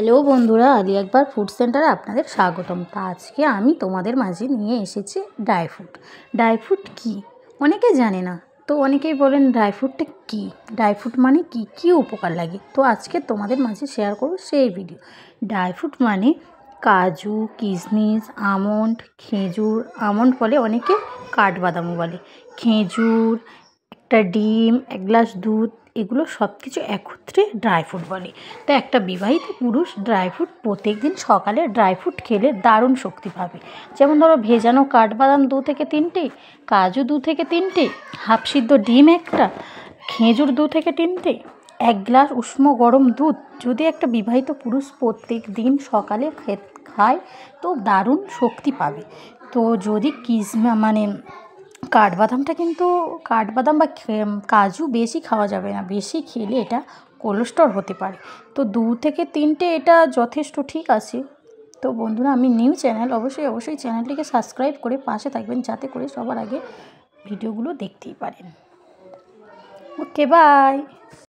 Hello বন্ধুরা, Ali Akbar food সেন্টারে আপনাদের স্বাগতম। তা আজকে আমি তোমাদের মাঝে নিয়ে এসেছি ড্রাই ফ্রুট কী অনেকে জানে না, তো অনেকেই বলেন ড্রাই ফ্রুটটা কী, ড্রাই ফ্রুট মানে কী কী উপকার লাগে। তো আজকে তোমাদের মাঝে শেয়ার করব সেই ভিডিও। ড্রাই ফ্রুট মানে কাজু, কিশমিশ, আমন্ড, খেজুর, আমন্ড বলে অনেকে, কাঠবাদামও বলে, খেজুর, একটা ডিম, এক গ্লাস দুধ, এগুলো সব কিছু একত্রে ড্রাই ফ্রুট বলে। তো একটা বিবাহিত পুরুষ ড্রাই ফ্রুট প্রত্যেক দিন সকালে ড্রাই ফ্রুট খেলে দারুণ শক্তি পাবে। যেমন ধরো ভেজানো কাঠবাদাম 2 থেকে 3টে, কাজু 2 থেকে 3টে, হাফ সিদ্ধ ডিম একটা, খেজুর 2 থেকে 3টে, 1 গ্লাস উষ্ণ গরম দুধ। যদি একটা বিবাহিত পুরুষ প্রত্যেক দিন সকালে খায় তো দারুণ শক্তি পাবে। তো যদি কাঠবাদামটা কিন্তু কাঠবাদাম বা কাজু বেশি খাওয়া যাবে না, বেশি খেলে এটা কোলেস্ট্রল হতে পারে। তো 2 থেকে 3টে এটা যথেষ্ট, ঠিক আছে। তো বন্ধুরা, আমি নিউ চ্যানেল, অবশ্যই চ্যানেলটিকে সাবস্ক্রাইব করে পাশে থাকবেন, যাতে করে সবার আগে ভিডিওগুলো দেখতেই পারেন। ওকে, বাই।